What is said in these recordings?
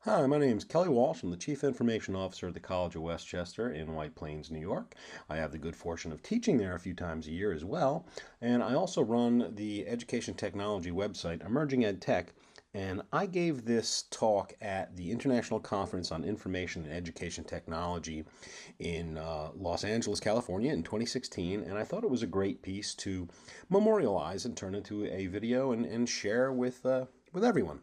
Hi, my name is Kelly Walsh. I'm the Chief Information Officer at the College of Westchester in White Plains, New York. I have the good fortune of teaching there a few times a year as well. And I also run the education technology website, EmergingEdTech. And I gave this talk at the International Conference on Information and Education Technology in Los Angeles, California in 2016. And I thought it was a great piece to memorialize and turn into a video and share with everyone.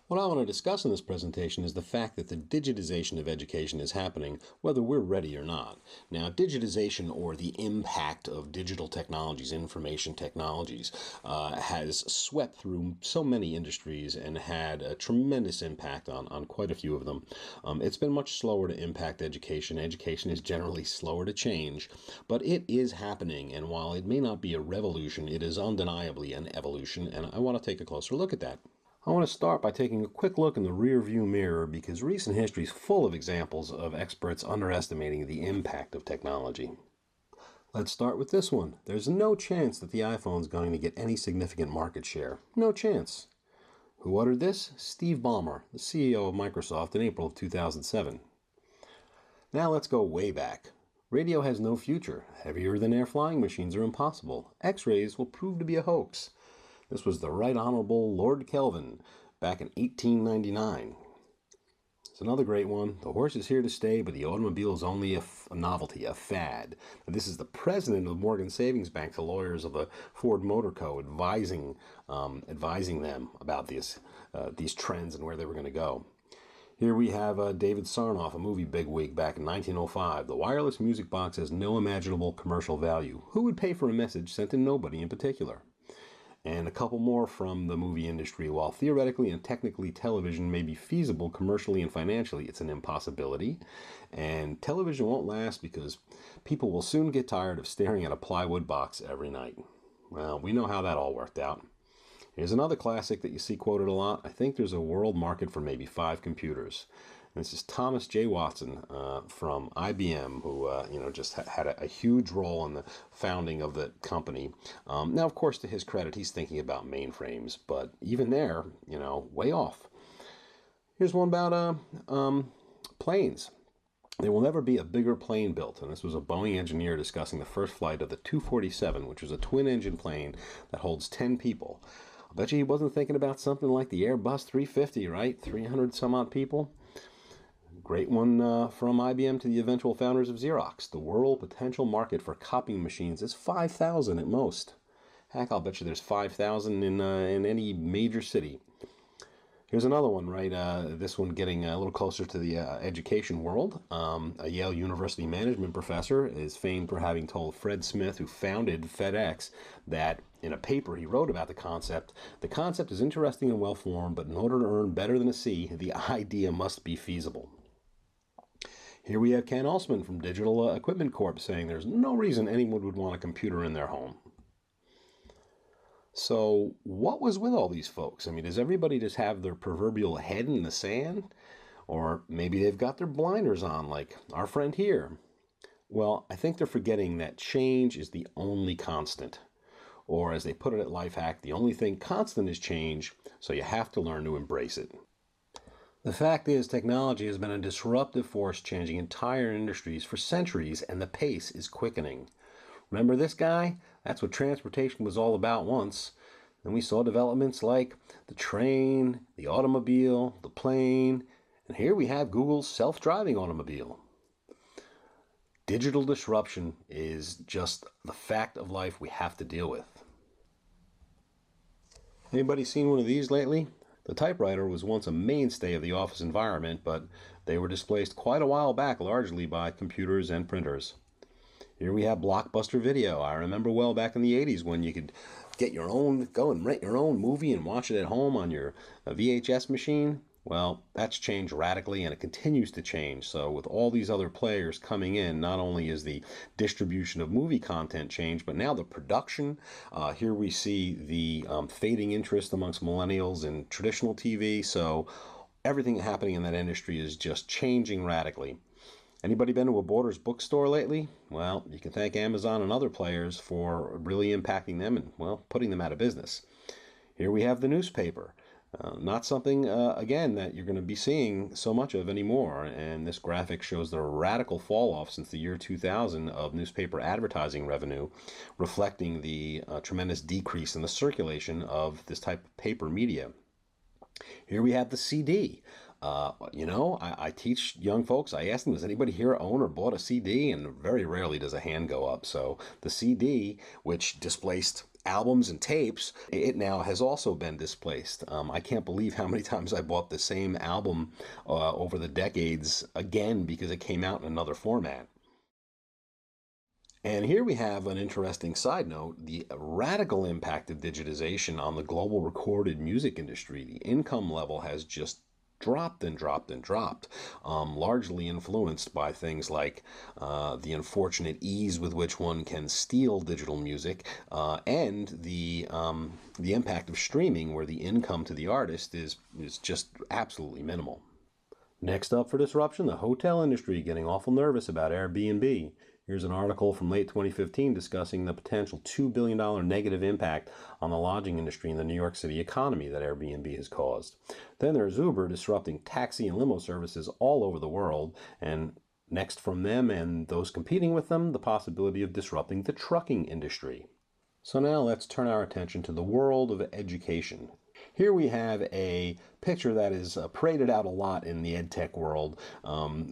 What I want to discuss in this presentation is the fact that the digitization of education is happening whether we're ready or not. Now, digitization, or the impact of digital technologies, information technologies, has swept through so many industries and had a tremendous impact on quite a few of them. It's been much slower to impact education. Education is generally slower to change, but it is happening, and while it may not be a revolution, it is undeniably an evolution, and I want to take a closer look at that. I want to start by taking a quick look in the rearview mirror because recent history is full of examples of experts underestimating the impact of technology. Let's start with this one. There's no chance that the iPhone is going to get any significant market share. No chance. Who uttered this? Steve Ballmer, the CEO of Microsoft, in April of 2007. Now let's go way back. Radio has no future. Heavier than air flying machines are impossible. X-rays will prove to be a hoax. This was the Right Honorable Lord Kelvin back in 1899. It's another great one. The horse is here to stay, but the automobile is only a novelty, a fad. Now, this is the president of Morgan Savings Bank, the lawyers of the Ford Motor Co. advising them about these trends and where they were going to go. Here we have David Sarnoff, a movie bigwig back in 1905. The wireless music box has no imaginable commercial value. Who would pay for a message sent to nobody in particular? And a couple more from the movie industry. While theoretically and technically television may be feasible commercially and financially, it's an impossibility. And television won't last because people will soon get tired of staring at a plywood box every night. Well, we know how that all worked out. Here's another classic that you see quoted a lot. I think there's a world market for maybe 5 computers. This is Thomas J. Watson from IBM, who just had a huge role in the founding of the company. Now, of course, to his credit, he's thinking about mainframes, but even there, way off. Here's one about planes. There will never be a bigger plane built, and this was a Boeing engineer discussing the first flight of the 247, which was a twin-engine plane that holds 10 people. I bet you he wasn't thinking about something like the Airbus 350, right? 300 some odd people. Great one from IBM to the eventual founders of Xerox. The world potential market for copying machines is 5,000 at most. Heck, I'll bet you there's 5,000 in any major city. Here's another one, right? This one getting a little closer to the education world. A Yale University management professor is famed for having told Fred Smith, who founded FedEx, that in a paper he wrote about the concept is interesting and well-formed, but in order to earn better than a C, the idea must be feasible. Here we have Ken Alsman from Digital Equipment Corp saying there's no reason anyone would want a computer in their home. So what was with all these folks? I mean, does everybody just have their proverbial head in the sand? Or maybe they've got their blinders on, like our friend here. Well, I think they're forgetting that change is the only constant. Or as they put it at Lifehack, the only thing constant is change, so you have to learn to embrace it. The fact is, technology has been a disruptive force changing entire industries for centuries, and the pace is quickening. Remember this guy? That's what transportation was all about once. Then we saw developments like the train, the automobile, the plane, and here we have Google's self-driving automobile. Digital disruption is just the fact of life we have to deal with. Anybody seen one of these lately? The typewriter was once a mainstay of the office environment, but they were displaced quite a while back largely by computers and printers. Here we have Blockbuster Video. I remember well back in the 80s when you could go and rent your own movie and watch it at home on your VHS machine. Well, that's changed radically, and it continues to change. So with all these other players coming in, not only is the distribution of movie content changed, but now the production. Here we see the fading interest amongst millennials in traditional TV. So everything happening in that industry is just changing radically. Anybody been to a Borders bookstore lately? Well, you can thank Amazon and other players for really impacting them and, well, putting them out of business. Here we have the newspaper. Not something, again, that you're going to be seeing so much of anymore. And this graphic shows the radical fall off since the year 2000 of newspaper advertising revenue, reflecting the tremendous decrease in the circulation of this type of paper media. Here we have the CD. I teach young folks. I ask them, does anybody here own or bought a CD? And very rarely does a hand go up. So the CD, which displaced albums and tapes, it now has also been displaced. I can't believe how many times I bought the same album over the decades again because it came out in another format. And here we have an interesting side note, the radical impact of digitization on the global recorded music industry. The income level has just dropped and dropped and dropped, largely influenced by things like the unfortunate ease with which one can steal digital music, and the impact of streaming, where the income to the artist is just absolutely minimal. Next up for disruption, the hotel industry getting awful nervous about Airbnb. Here's an article from late 2015 discussing the potential $2 billion negative impact on the lodging industry in the New York City economy that Airbnb has caused. Then there's Uber disrupting taxi and limo services all over the world, and next from them and those competing with them, the possibility of disrupting the trucking industry. So now let's turn our attention to the world of education. Here we have a picture that is paraded out a lot in the EdTech world,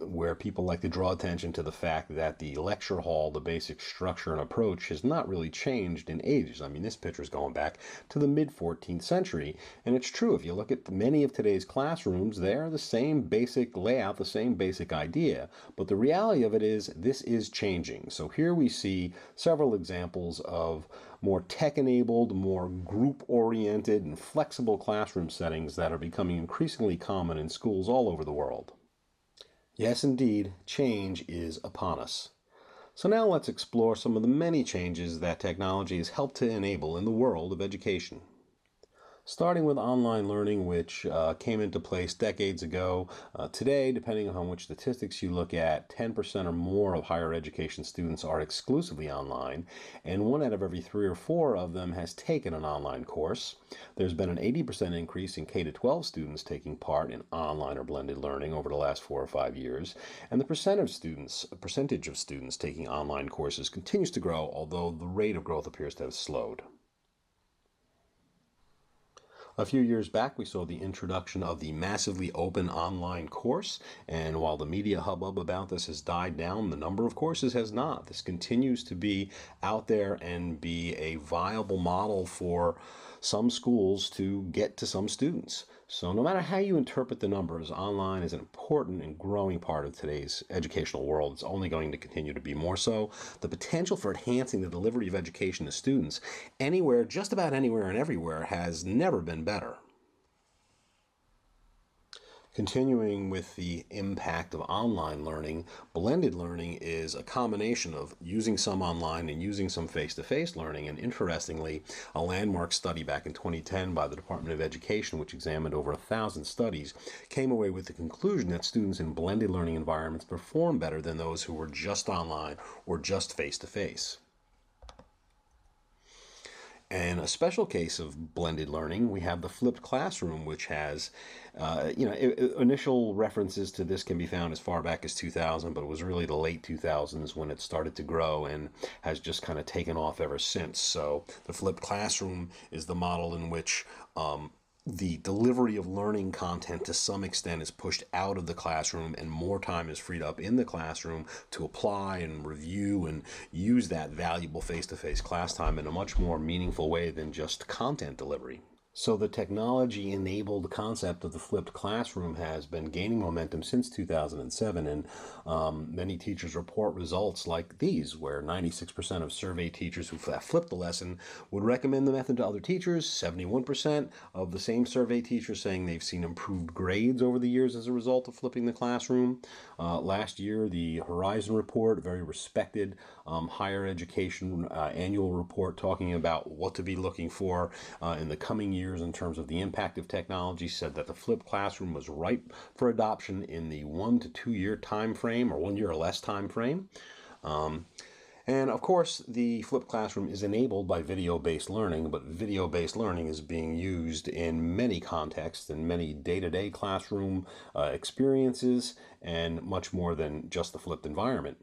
where people like to draw attention to the fact that the lecture hall, the basic structure and approach, has not really changed in ages. I mean, this picture is going back to the mid-14th century, and it's true. If you look at many of today's classrooms, they're the same basic layout, the same basic idea, but the reality of it is this is changing. So here we see several examples of more tech-enabled, more group-oriented, and flexible classroom settings that are becoming increasingly common in schools all over the world. Yes, indeed, change is upon us. So now let's explore some of the many changes that technology has helped to enable in the world of education. Starting with online learning, which came into place decades ago. Today, depending on which statistics you look at, 10% or more of higher education students are exclusively online, and 1 out of every 3 or 4 of them has taken an online course. There's been an 80% increase in K-12 students taking part in online or blended learning over the last 4 or 5 years, and the percentage of students taking online courses continues to grow, although the rate of growth appears to have slowed. A few years back, we saw the introduction of the massively open online course, and while the media hubbub about this has died down, the number of courses has not. This continues to be out there and be a viable model for some schools to get to some students. So no matter how you interpret the numbers, online is an important and growing part of today's educational world. It's only going to continue to be more so. The potential for enhancing the delivery of education to students anywhere, just about anywhere and everywhere, has never been better. Continuing with the impact of online learning, blended learning is a combination of using some online and using some face-to-face learning. And interestingly, a landmark study back in 2010 by the Department of Education, which examined over 1,000 studies, came away with the conclusion that students in blended learning environments perform better than those who were just online or just face-to-face. And a special case of blended learning, we have the flipped classroom, which has, initial references to this can be found as far back as 2000, but it was really the late 2000s when it started to grow and has just kind of taken off ever since. So the flipped classroom is the model in which the delivery of learning content to some extent is pushed out of the classroom and more time is freed up in the classroom to apply and review and use that valuable face-to-face class time in a much more meaningful way than just content delivery. So the technology-enabled concept of the flipped classroom has been gaining momentum since 2007, and many teachers report results like these, where 96% of surveyed teachers who flipped the lesson would recommend the method to other teachers, 71% of the same survey teachers saying they've seen improved grades over the years as a result of flipping the classroom. Last year, the Horizon report, very respected higher education annual report talking about what to be looking for in the coming years in terms of the impact of technology, said that the flipped classroom was ripe for adoption in the 1 to 2 year time frame, or 1 year or less time frame. And of course, the flipped classroom is enabled by video-based learning, but video-based learning is being used in many contexts, in many day-to-day classroom experiences, and much more than just the flipped environment.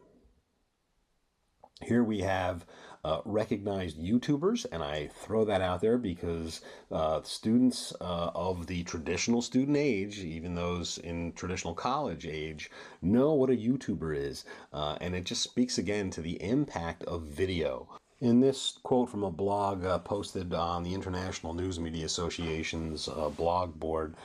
Here we have recognized YouTubers, and I throw that out there because students of the traditional student age, even those in traditional college age, know what a YouTuber is. And it just speaks again to the impact of video. In this quote from a blog posted on the International News Media Association's blog board,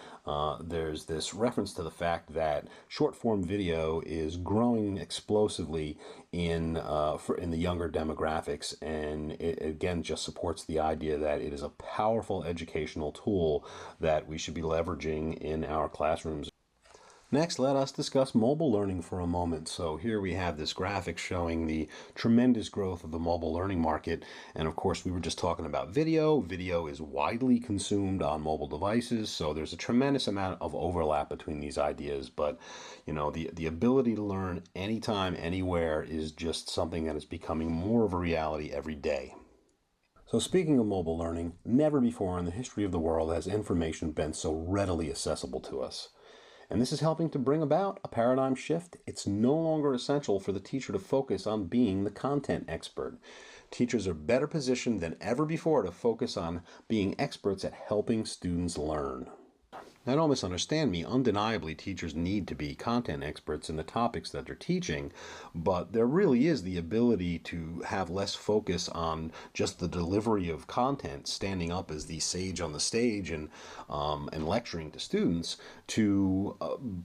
there's this reference to the fact that short-form video is growing explosively in the younger demographics, and it again just supports the idea that it is a powerful educational tool that we should be leveraging in our classrooms. Next, let us discuss mobile learning for a moment. So here we have this graphic showing the tremendous growth of the mobile learning market. And of course, we were just talking about video. Video is widely consumed on mobile devices, so there's a tremendous amount of overlap between these ideas. But, you know, the ability to learn anytime, anywhere is just something that is becoming more of a reality every day. So speaking of mobile learning, never before in the history of the world has information been so readily accessible to us. And this is helping to bring about a paradigm shift. It's no longer essential for the teacher to focus on being the content expert. Teachers are better positioned than ever before to focus on being experts at helping students learn. Now, don't misunderstand me. Undeniably, teachers need to be content experts in the topics that they're teaching, but there really is the ability to have less focus on just the delivery of content, standing up as the sage on the stage and lecturing to students, to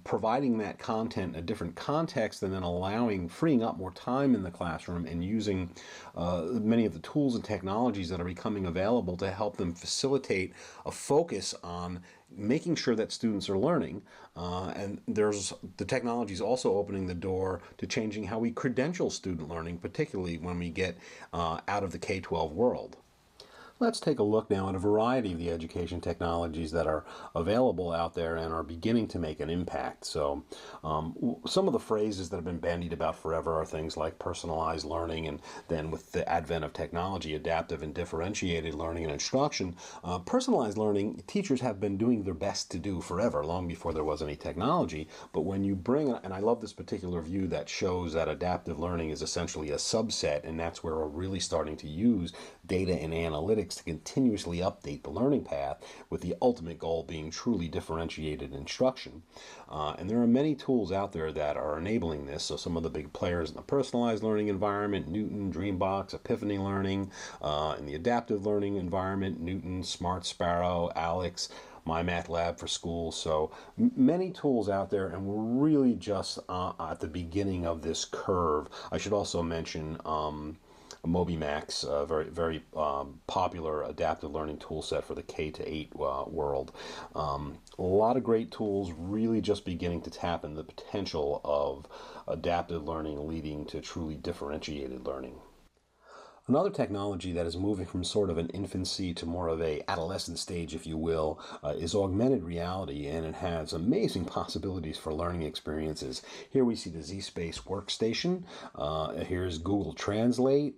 providing that content in a different context and then freeing up more time in the classroom and using many of the tools and technologies that are becoming available to help them facilitate a focus on making sure that students are learning, and the technology is also opening the door to changing how we credential student learning, particularly when we get out of the K-12 world. Let's take a look now at a variety of the education technologies that are available out there and are beginning to make an impact. So some of the phrases that have been bandied about forever are things like personalized learning, and then with the advent of technology, adaptive and differentiated learning and instruction. Personalized learning, teachers have been doing their best to do forever, long before there was any technology. But when you and I love this particular view that shows that adaptive learning is essentially a subset, and that's where we're really starting to use data and analytics to continuously update the learning path, with the ultimate goal being truly differentiated instruction. And there are many tools out there that are enabling this. So some of the big players in the personalized learning environment: Newton, Dreambox, Epiphany Learning. In the adaptive learning environment: Newton, Smart Sparrow, Alex, MyMathLab for schools. So many tools out there, and we're really just at the beginning of this curve. I should also mention MobyMax, a very popular adaptive learning tool set for the K-8 world. A lot of great tools, really just beginning to tap into the potential of adaptive learning leading to truly differentiated learning. Another technology that is moving from sort of an infancy to more of a adolescent stage, if you will, is augmented reality, and it has amazing possibilities for learning experiences. Here we see the Z-Space workstation. Here's Google Translate.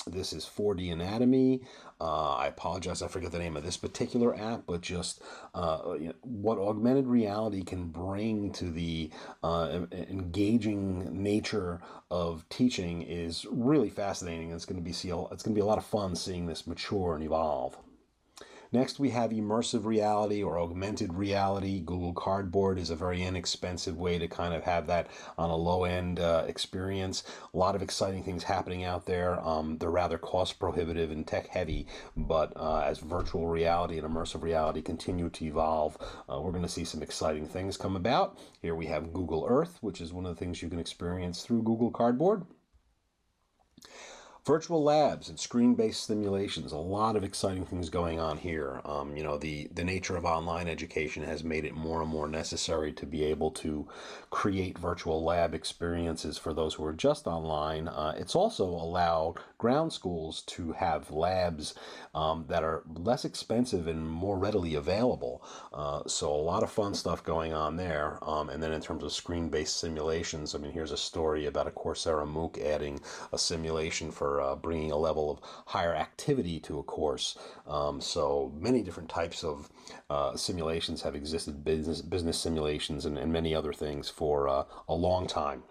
This is 4D Anatomy. I apologize, I forget the name of this particular app, but just what augmented reality can bring to the engaging nature of teaching is really fascinating. It's going to be a lot of fun seeing this mature and evolve. Next, we have immersive reality or augmented reality. Google Cardboard is a very inexpensive way to kind of have that on a low-end experience. A lot of exciting things happening out there. They're rather cost prohibitive and tech heavy, but as virtual reality and immersive reality continue to evolve, we're going to see some exciting things come about. Here we have Google Earth, which is one of the things you can experience through Google Cardboard. Virtual labs and screen-based simulations, a lot of exciting things going on here. The nature of online education has made it more and more necessary to be able to create virtual lab experiences for those who are just online. It's also allowed ground schools to have labs that are less expensive and more readily available. So a lot of fun stuff going on there. And then in terms of screen-based simulations, I mean, here's a story about a Coursera MOOC adding a simulation for bringing a level of higher activity to a course. So many different types of simulations have existed, business simulations and many other things for a long time.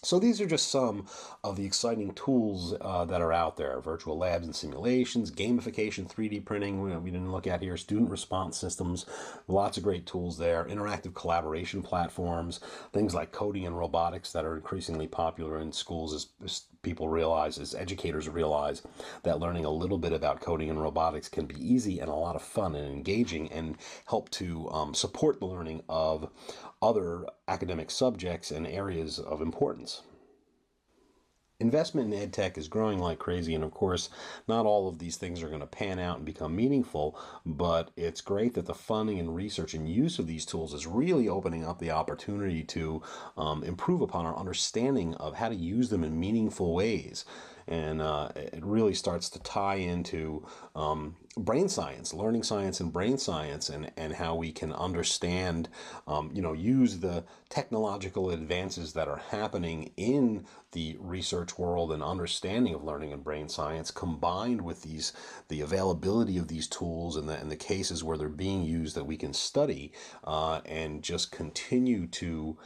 So these are just some of the exciting tools that are out there. Virtual labs and simulations, gamification, 3D printing, we didn't look at here, student response systems, lots of great tools there, interactive collaboration platforms, things like coding and robotics that are increasingly popular in schools as people realize, as educators realize that learning a little bit about coding and robotics can be easy and a lot of fun and engaging and help to support the learning of other academic subjects and areas of importance. Investment in EdTech is growing like crazy, and of course, not all of these things are going to pan out and become meaningful, but it's great that the funding and research and use of these tools is really opening up the opportunity to improve upon our understanding of how to use them in meaningful ways. And it really starts to tie into brain science, learning science and brain science, and how we can understand, use the technological advances that are happening in the research world and understanding of learning and brain science, combined with the availability of these tools and the cases where they're being used that we can study and just continue to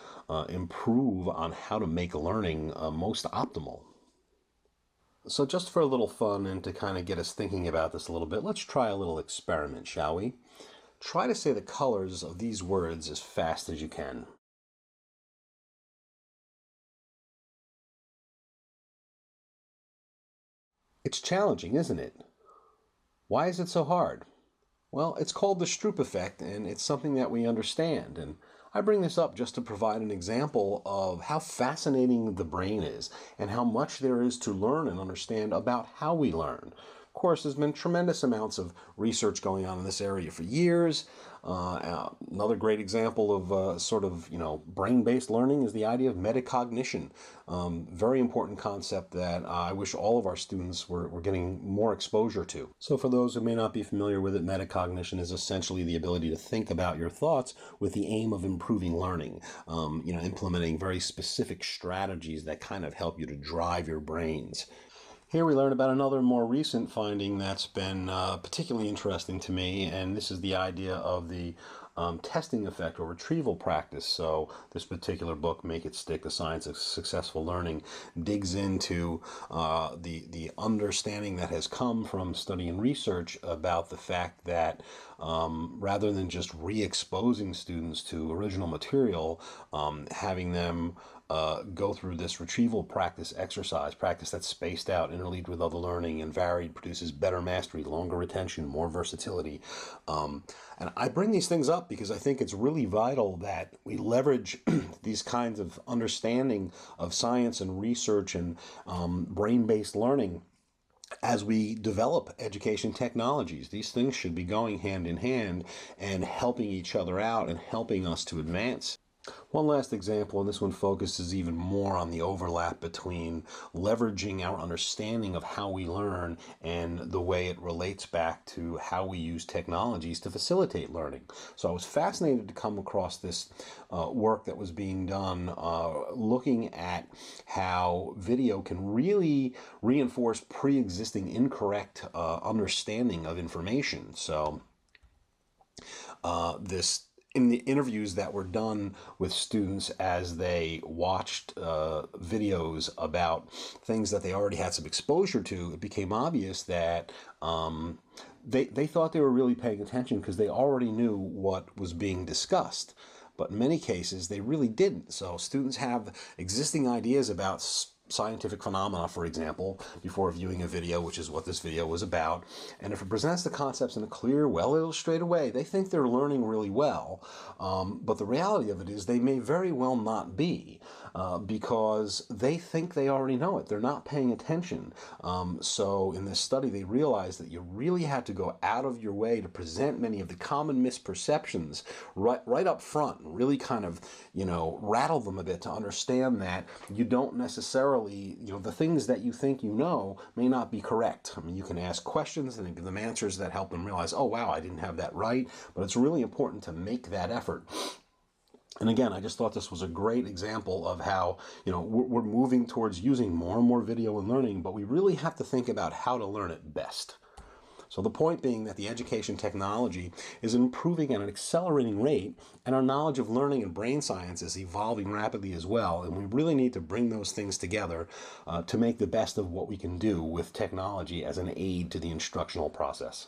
improve on how to make learning most optimal. So just for a little fun and to kind of get us thinking about this a little bit, let's try a little experiment, shall we? Try to say the colors of these words as fast as you can. It's challenging, isn't it? Why is it so hard? Well, it's called the Stroop Effect, and it's something that we understand. And I bring this up just to provide an example of how fascinating the brain is and how much there is to learn and understand about how we learn. Of course, there's been tremendous amounts of research going on in this area for years. Another great example of brain-based learning is the idea of metacognition. Very important concept that I wish all of our students were getting more exposure to. So for those who may not be familiar with it, metacognition is essentially the ability to think about your thoughts with the aim of improving learning. Implementing very specific strategies that kind of help you to drive your brains. Here we learn about another more recent finding that's been particularly interesting to me, and this is the idea of the testing effect or retrieval practice. So this particular book, Make It Stick, The Science of Successful Learning, digs into the understanding that has come from study and research about the fact that rather than just re-exposing students to original material, having them go through this retrieval practice practice that's spaced out, interleaved with other learning and varied, produces better mastery, longer retention, more versatility. And I bring these things up because I think it's really vital that we leverage these kinds of understanding of science and research and brain-based learning as we develop education technologies. These things should be going hand in hand and helping each other out and helping us to advance. One last example, and this one focuses even more on the overlap between leveraging our understanding of how we learn and the way it relates back to how we use technologies to facilitate learning. So I was fascinated to come across this work that was being done looking at how video can really reinforce pre-existing incorrect understanding of information. So in the interviews that were done with students as they watched videos about things that they already had some exposure to, it became obvious that they thought they were really paying attention because they already knew what was being discussed. But in many cases, they really didn't. So students have existing ideas about scientific phenomena, for example, before viewing a video, which is what this video was about. And if it presents the concepts in a clear, well-illustrated way, they think they're learning really well. But the reality of it is they may very well not be. because they think they already know it. They're not paying attention. So in this study, they realized that you really had to go out of your way to present many of the common misperceptions right up front, and really kind of, rattle them a bit to understand that you don't necessarily, the things that you think you know may not be correct. I mean, you can ask questions and give them answers that help them realize, oh, wow, I didn't have that right. But it's really important to make that effort. And again, I just thought this was a great example of how, we're moving towards using more and more video in learning, but we really have to think about how to learn it best. So the point being that the education technology is improving at an accelerating rate, and our knowledge of learning and brain science is evolving rapidly as well, and we really need to bring those things together to make the best of what we can do with technology as an aid to the instructional process.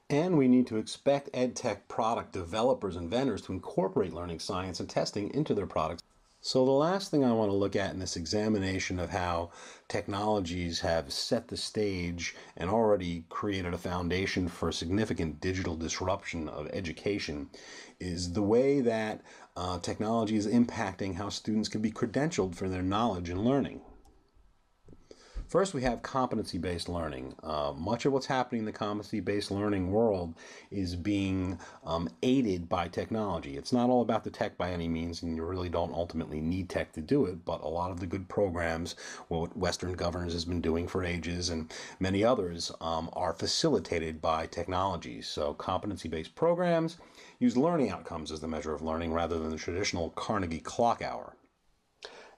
And we need to expect EdTech product developers and vendors to incorporate learning science and testing into their products. So the last thing I want to look at in this examination of how technologies have set the stage and already created a foundation for significant digital disruption of education is the way that technology is impacting how students can be credentialed for their knowledge and learning. First, we have competency-based learning. Much of what's happening in the competency-based learning world is being aided by technology. It's not all about the tech by any means, and you really don't ultimately need tech to do it, but a lot of the good programs, what Western governance has been doing for ages, and many others are facilitated by technology. So competency-based programs use learning outcomes as the measure of learning rather than the traditional Carnegie clock hour.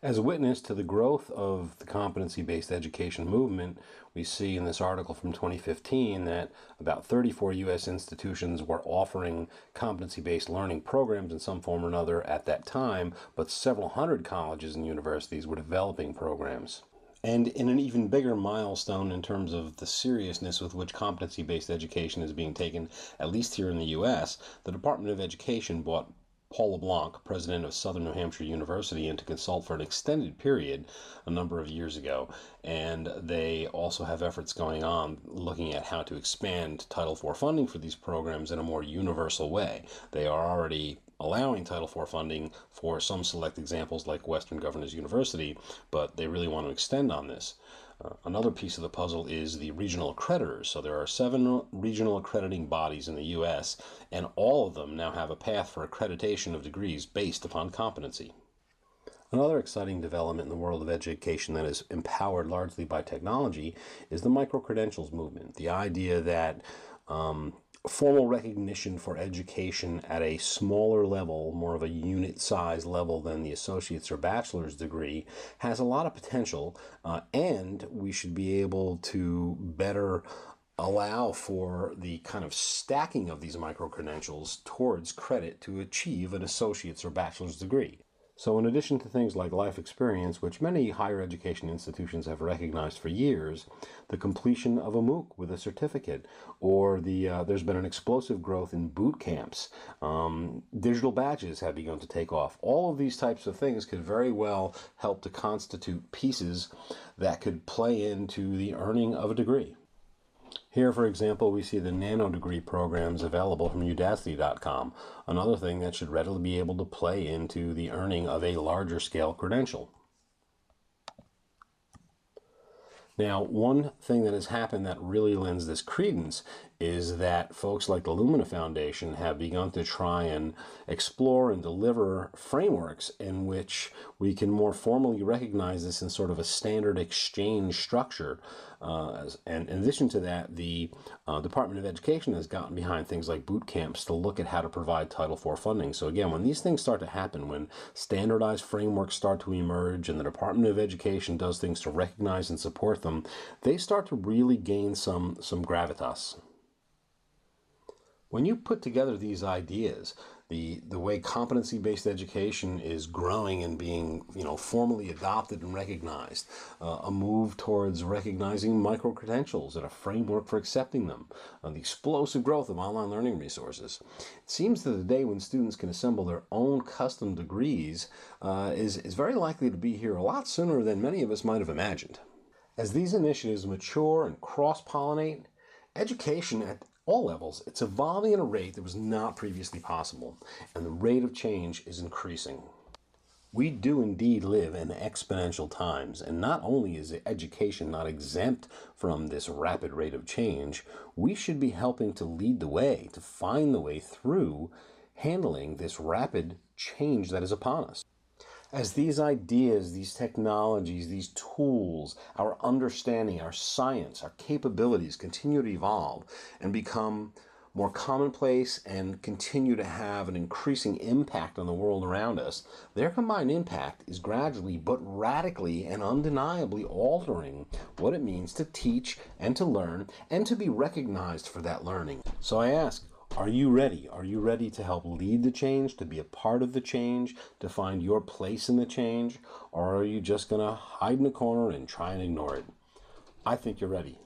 As a witness to the growth of the competency-based education movement, we see in this article from 2015 that about 34 U.S. institutions were offering competency-based learning programs in some form or another at that time, but several hundred colleges and universities were developing programs. And in an even bigger milestone in terms of the seriousness with which competency-based education is being taken, at least here in the U.S., the Department of Education bought Paul LeBlanc, president of Southern New Hampshire University, and to consult for an extended period a number of years ago. And they also have efforts going on looking at how to expand Title IV funding for these programs in a more universal way. They are already allowing Title IV funding for some select examples like Western Governors University, but they really want to extend on this. Another piece of the puzzle is the regional accreditors. So there are 7 regional accrediting bodies in the U.S., and all of them now have a path for accreditation of degrees based upon competency. Another exciting development in the world of education that is empowered largely by technology is the Microcredentials movement. The idea that formal recognition for education at a smaller level, more of a unit size level than the associate's or bachelor's degree, has a lot of potential, and we should be able to better allow for the kind of stacking of these micro-credentials towards credit to achieve an associate's or bachelor's degree. So in addition to things like life experience, which many higher education institutions have recognized for years, the completion of a MOOC with a certificate, or there's been an explosive growth in boot camps. Digital badges have begun to take off. All of these types of things could very well help to constitute pieces that could play into the earning of a degree. Here, for example, we see the nano degree programs available from Udacity.com, another thing that should readily be able to play into the earning of a larger scale credential. Now, one thing that has happened that really lends this credence is that folks like the Lumina Foundation have begun to try and explore and deliver frameworks in which we can more formally recognize this in sort of a standard exchange structure. And in addition to that, the Department of Education has gotten behind things like boot camps to look at how to provide Title IV funding. So again, when these things start to happen, when standardized frameworks start to emerge and the Department of Education does things to recognize and support them, they start to really gain some gravitas. When you put together these ideas, the way competency-based education is growing and being formally adopted and recognized, a move towards recognizing micro-credentials and a framework for accepting them, the explosive growth of online learning resources, it seems that the day when students can assemble their own custom degrees is very likely to be here a lot sooner than many of us might have imagined. As these initiatives mature and cross-pollinate, education at all levels, it's evolving at a rate that was not previously possible, and the rate of change is increasing. We do indeed live in exponential times, and not only is education not exempt from this rapid rate of change, we should be helping to lead the way, to find the way through handling this rapid change that is upon us. As these ideas, these technologies, these tools, our understanding, our science, our capabilities continue to evolve and become more commonplace and continue to have an increasing impact on the world around us, their combined impact is gradually but radically and undeniably altering what it means to teach and to learn and to be recognized for that learning. So I ask, are you ready? Are you ready to help lead the change, to be a part of the change, to find your place in the change? Or are you just going to hide in a corner and try and ignore it? I think you're ready.